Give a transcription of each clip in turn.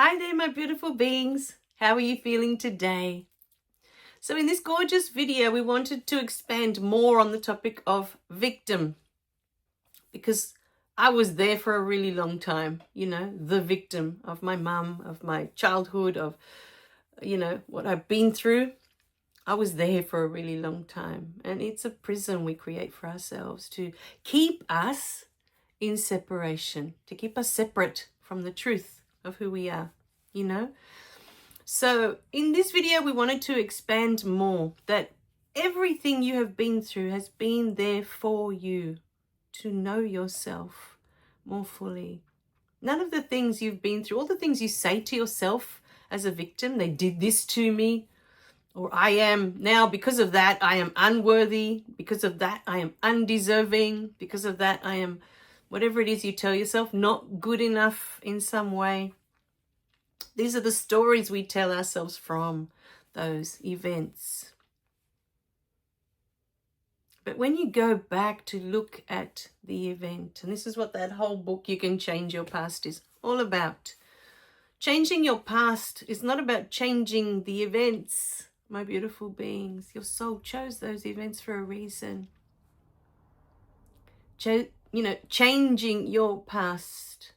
Hi there, my beautiful beings. How are you feeling today? So in this gorgeous video, we wanted to expand more on the topic of victim, because I was there for a really long time, the victim of my mum, of my childhood, of, what I've been through. I was there for a really long time, and it's a prison we create for ourselves to keep us in separation, to keep us separate from the truth of who we are, So in this video, we wanted to expand more that everything you have been through has been there for you to know yourself more fully. None of the things you've been through, all the things you say to yourself as a victim, they did this to me, or I am now, because of that, I am unworthy. Because of that, I am undeserving. Because of that, I am, whatever it is you tell yourself, not good enough in some way. These are the stories we tell ourselves from those events. But when you go back to look at the event, and this is what that whole book, You Can Change Your Past, is all about. Changing your past is not about changing the events, my beautiful beings. Your soul chose those events for a reason. Changing your past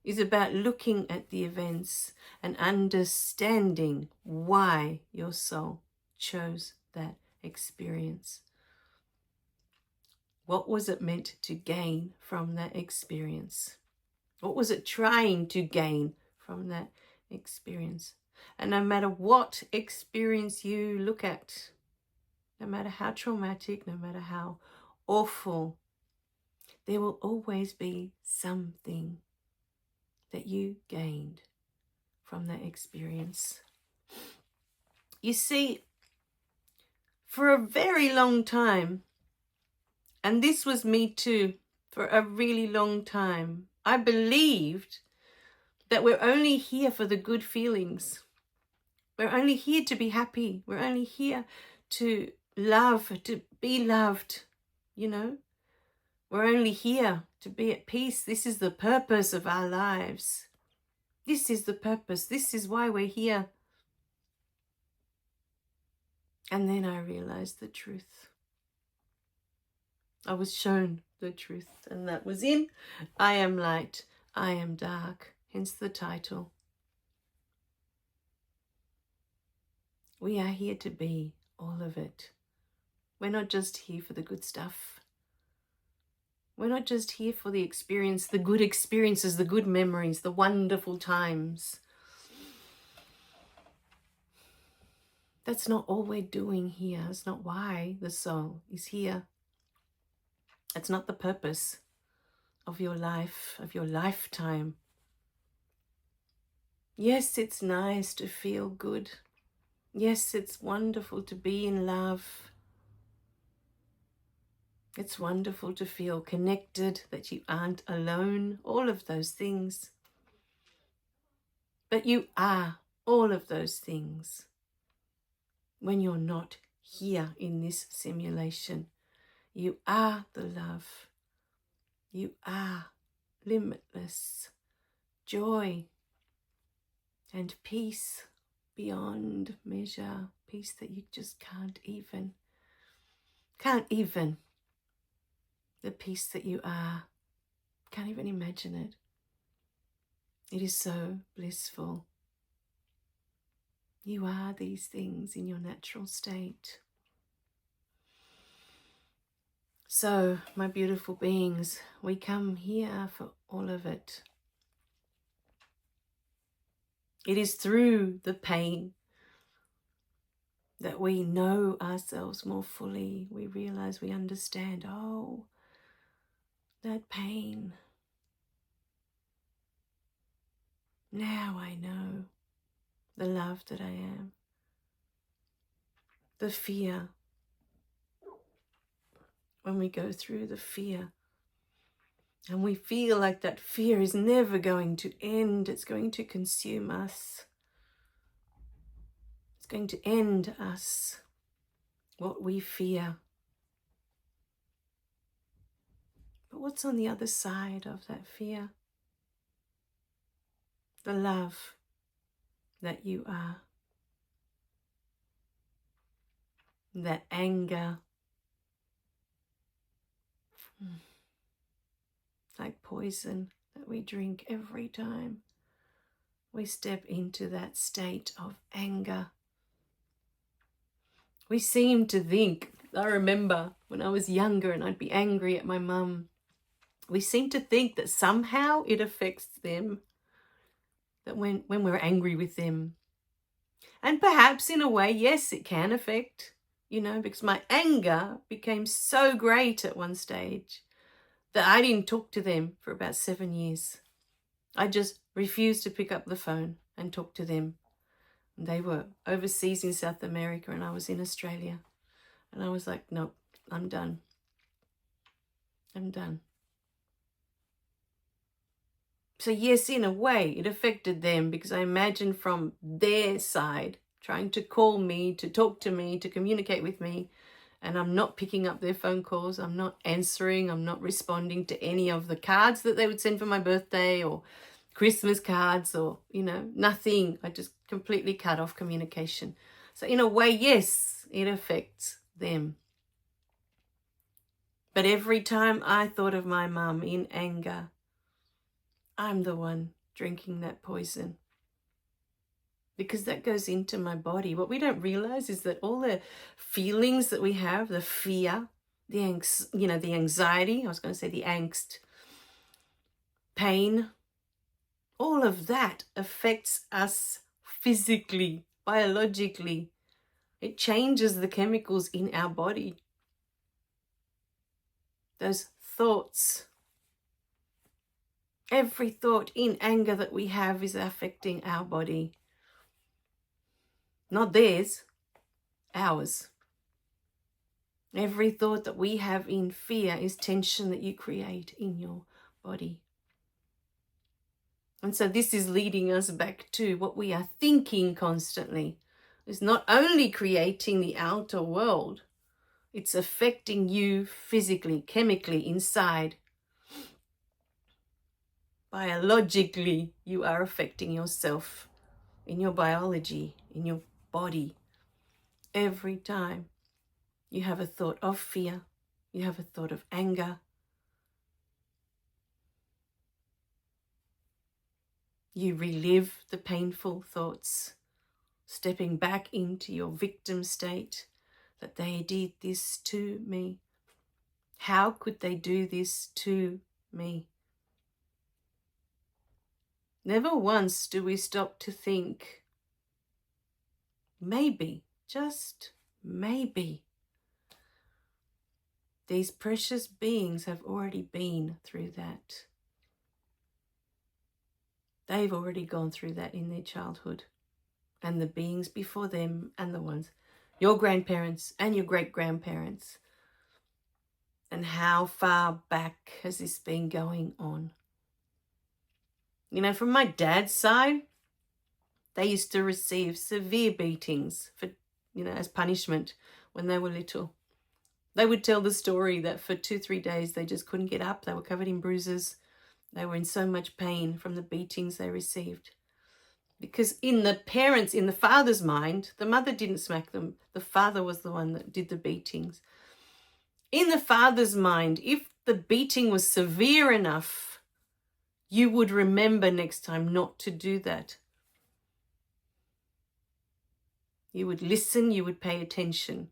is about looking at the events and understanding why your soul chose that experience. What was it meant to gain from that experience? What was it trying to gain from that experience? And no matter what experience you look at, no matter how traumatic, no matter how awful, there will always be something that you gained from that experience. You see, for a very long time, and this was me too, for a really long time, I believed that we're only here for the good feelings. We're only here to be happy. We're only here to love, to be loved, We're only here to be at peace. This is the purpose of our lives. This is the purpose. This is why we're here. And then I realized the truth. I was shown the truth, and that was in I Am Light, I Am Dark, hence the title. We are here to be all of it. We're not just here for the good stuff. We're not just here for the experience, the good experiences, the good memories, the wonderful times. That's not all we're doing here. It's not why the soul is here. It's not the purpose of your life, of your lifetime. Yes, it's nice to feel good. Yes, it's wonderful to be in love. It's wonderful to feel connected, that you aren't alone, all of those things. But you are all of those things when you're not here in this simulation. You are the love. You are limitless joy and peace beyond measure. Peace that you just can't even. The peace that you are. Can't even imagine it. It is so blissful. You are these things in your natural state. So, my beautiful beings, we come here for all of it. It is through the pain that we know ourselves more fully. We realize, we understand, oh, that pain. Now I know the love that I am. The fear. When we go through the fear and we feel like that fear is never going to end, it's going to consume us. It's going to end us, what we fear. But what's on the other side of that fear? The love that you are. That anger, like poison that we drink every time we step into that state of anger. We seem to think, I remember when I was younger and I'd be angry at my mum, we seem to think that somehow it affects them, that when we're angry with them. And perhaps in a way, yes, it can affect, because my anger became so great at one stage that I didn't talk to them for about 7 years. I just refused to pick up the phone and talk to them. And they were overseas in South America and I was in Australia. And I was like, nope, I'm done. I'm done. So yes, in a way, it affected them because I imagine from their side, trying to call me, to talk to me, to communicate with me, and I'm not picking up their phone calls, I'm not answering, I'm not responding to any of the cards that they would send for my birthday or Christmas cards or, nothing. I just completely cut off communication. So in a way, yes, it affects them. But every time I thought of my mum in anger, I'm the one drinking that poison. Because that goes into my body. What we don't realize is that all the feelings that we have, the fear, the anxiety, I was going to say the angst, pain, all of that affects us physically, biologically. It changes the chemicals in our body. Those thoughts, every thought in anger that we have is affecting our body. Not theirs, ours. Every thought that we have in fear is tension that you create in your body. And so this is leading us back to what we are thinking constantly. It's not only creating the outer world, it's affecting you physically, chemically, inside. Biologically, you are affecting yourself in your biology, in your body. Every time you have a thought of fear, you have a thought of anger, you relive the painful thoughts, stepping back into your victim state, that they did this to me. How could they do this to me? Never once do we stop to think, maybe, just maybe, these precious beings have already been through that. They've already gone through that in their childhood. And the beings before them and the ones, your grandparents and your great-grandparents. And how far back has this been going on? From my dad's side, they used to receive severe beatings for, as punishment when they were little. They would tell the story that for 2-3 days they just couldn't get up. They were covered in bruises. They were in so much pain from the beatings they received. Because in the father's mind, the mother didn't smack them. The father was the one that did the beatings. In the father's mind, if the beating was severe enough, you would remember next time not to do that. You would listen, you would pay attention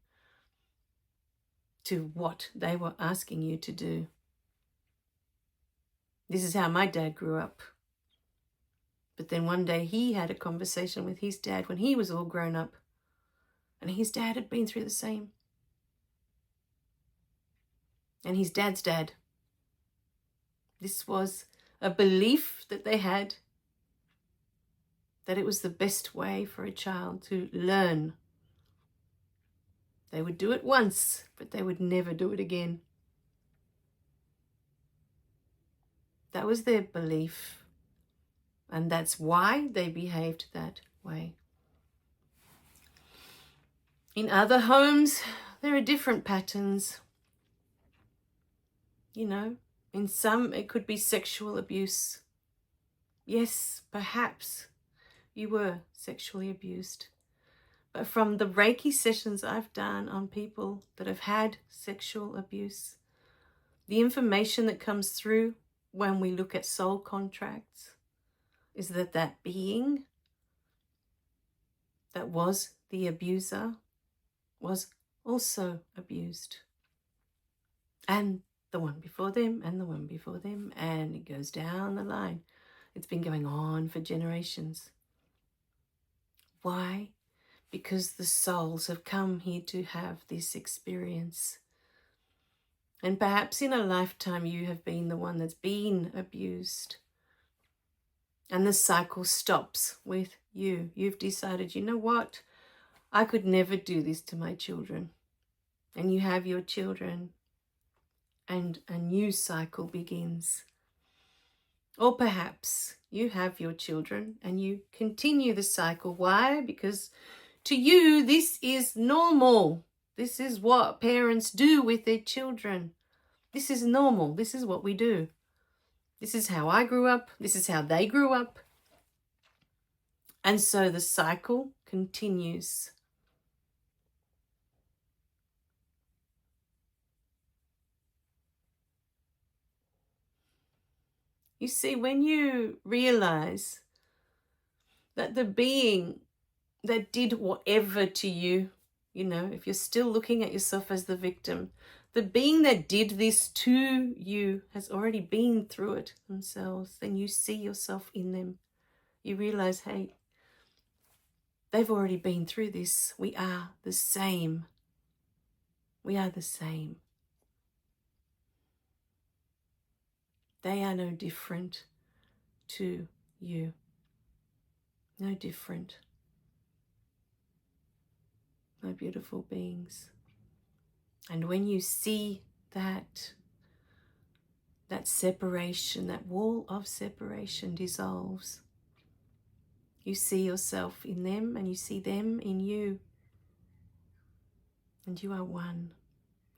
to what they were asking you to do. This is how my dad grew up. But then one day he had a conversation with his dad when he was all grown up. And his dad had been through the same. And his dad's dad. This was a belief that they had, that it was the best way for a child to learn. They would do it once, but they would never do it again. That was their belief. And that's why they behaved that way. In other homes, there are different patterns. In some, it could be sexual abuse. Yes, perhaps you were sexually abused. But from the Reiki sessions I've done on people that have had sexual abuse, the information that comes through when we look at soul contracts is that that being that was the abuser was also abused. And the one before them, and the one before them, and it goes down the line. It's been going on for generations. Why? Because the souls have come here to have this experience. And perhaps in a lifetime you have been the one that's been abused. And the cycle stops with you. You've decided, you know what? I could never do this to my children. And you have your children, and a new cycle begins. Or perhaps you have your children and you continue the cycle. Why? Because to you, this is normal. This is what parents do with their children. This is normal. This is what we do. This is how I grew up. This is how they grew up. And so the cycle continues. You see, when you realize that the being that did whatever to you, you know, if you're still looking at yourself as the victim, the being that did this to you has already been through it themselves. Then you see yourself in them. You realize, hey, they've already been through this. We are the same. We are the same. They are no different to you. No different. My beautiful beings. And when you see that separation, that wall of separation dissolves, you see yourself in them and you see them in you. And you are one.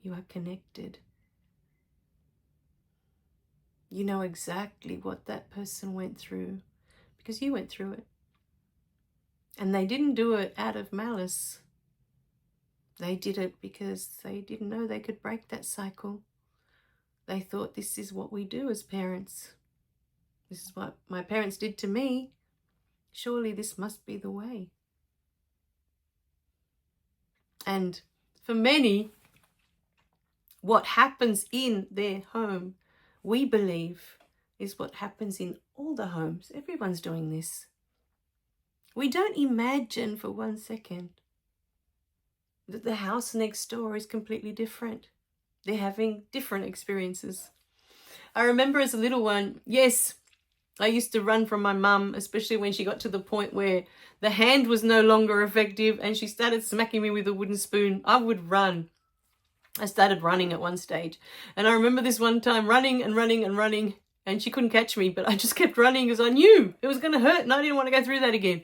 You are connected. You know exactly what that person went through because you went through it. And they didn't do it out of malice. They did it because they didn't know they could break that cycle. They thought, this is what we do as parents. This is what my parents did to me. Surely this must be the way. And for many, what happens in their home, we believe, is what happens in all the homes. Everyone's doing this. We don't imagine for 1 second that the house next door is completely different. They're having different experiences. I remember as a little one, yes, I used to run from my mum, especially when she got to the point where the hand was no longer effective and she started smacking me with a wooden spoon. I would run. I started running at one stage. And I remember this one time running and running and running, and she couldn't catch me, but I just kept running because I knew it was going to hurt and I didn't want to go through that again.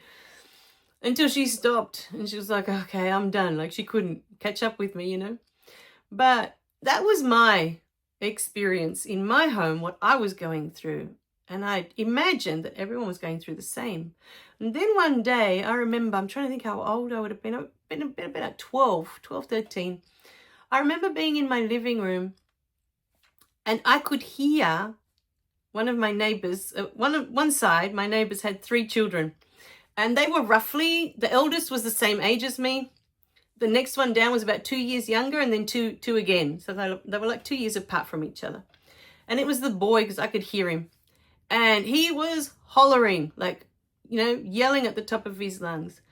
Until she stopped and she was like, okay, I'm done. Like she couldn't catch up with me, you know. But that was my experience in my home, what I was going through. And I imagined that everyone was going through the same. And then one day, I remember, I'm trying to think how old I would have been. I've been about 12, 13. I remember being in my living room and I could hear one of my neighbors, one side, my neighbors had 3 children. And they were roughly, the eldest was the same age as me. The next one down was about 2 years younger, and then two again. So they were like 2 years apart from each other. And it was the boy, because I could hear him. And he was hollering, like, you know, yelling at the top of his lungs.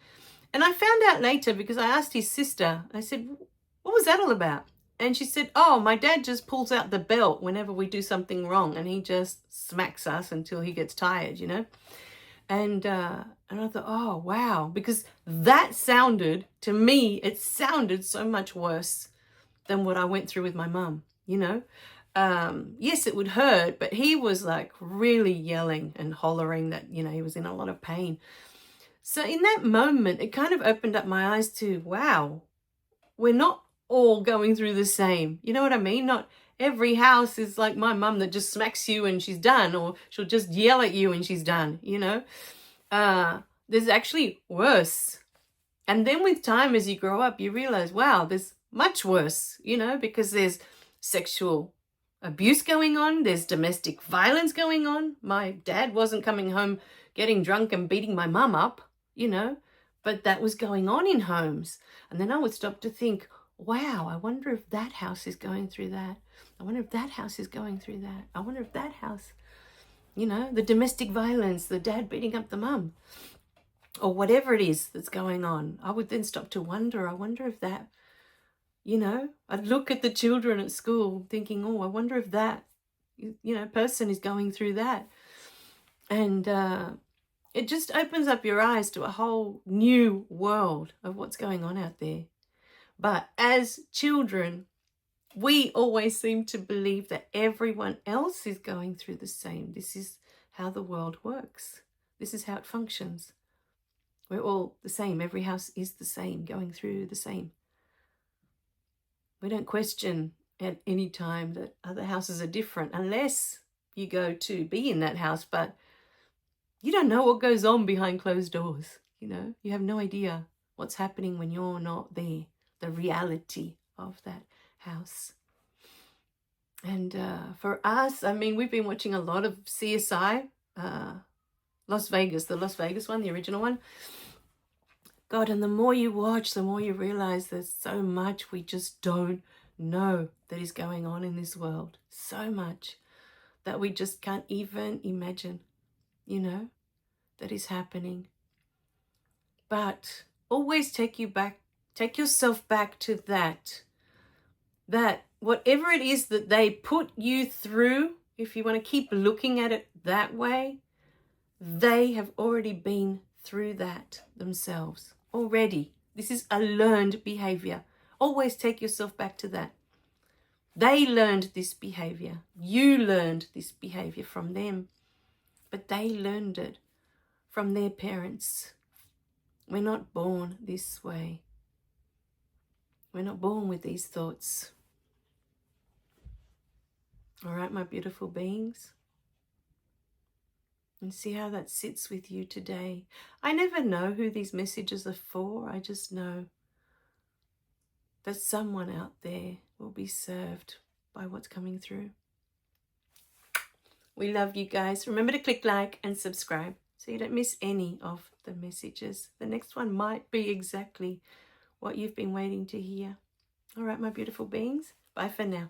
And I found out later because I asked his sister, I said, what was that all about? And she said, oh, my dad just pulls out the belt whenever we do something wrong. And he just smacks us until he gets tired, you know. And I thought, oh, wow, because that sounded, to me, it sounded so much worse than what I went through with my mum, you know. Yes, it would hurt, but he was like really yelling and hollering that, you know, he was in a lot of pain. So in that moment, it kind of opened up my eyes to, wow, we're not all going through the same. You know what I mean? Not every house is like my mum that just smacks you and she's done, or she'll just yell at you and she's done, you know. there's actually worse. And then with time, as you grow up, you realize, wow, there's much worse, you know, because there's sexual abuse going on, there's domestic violence going on. My dad wasn't coming home getting drunk and beating my mum up, you know, but that was going on in homes. And then I would stop to think, wow, I wonder if that house is going through that. I wonder if that house is going through that. I wonder if that house, you know, the domestic violence, the dad beating up the mum, or whatever it is that's going on. I would then stop to wonder, I wonder if that, you know, I'd look at the children at school thinking, oh, I wonder if that, you know, person is going through that. And it just opens up your eyes to a whole new world of what's going on out there. But as children, we always seem to believe that everyone else is going through the same. This is how the world works. This is how it functions. We're all the same. Every house is the same, going through the same. We don't question at any time that other houses are different unless you go to be in that house, but you don't know what goes on behind closed doors. You know, you have no idea what's happening when you're not there, the reality of that house. And for us, I mean, we've been watching a lot of CSI, Las Vegas, the Las Vegas one, the original one. God, and the more you watch, the more you realize there's so much we just don't know that is going on in this world. So much that we just can't even imagine, you know, that is happening. But always take yourself back to that whatever it is that they put you through, if you want to keep looking at it that way, they have already been through that themselves already. This is a learned behavior. Always take yourself back to that. They learned this behavior. You learned this behavior from them, but they learned it from their parents. We're not born this way. We're not born with these thoughts. All right, my beautiful beings. And see how that sits with you today. I never know who these messages are for. I just know that someone out there will be served by what's coming through. We love you guys. Remember to click like and subscribe so you don't miss any of the messages. The next one might be exactly what you've been waiting to hear. All right, my beautiful beings. Bye for now.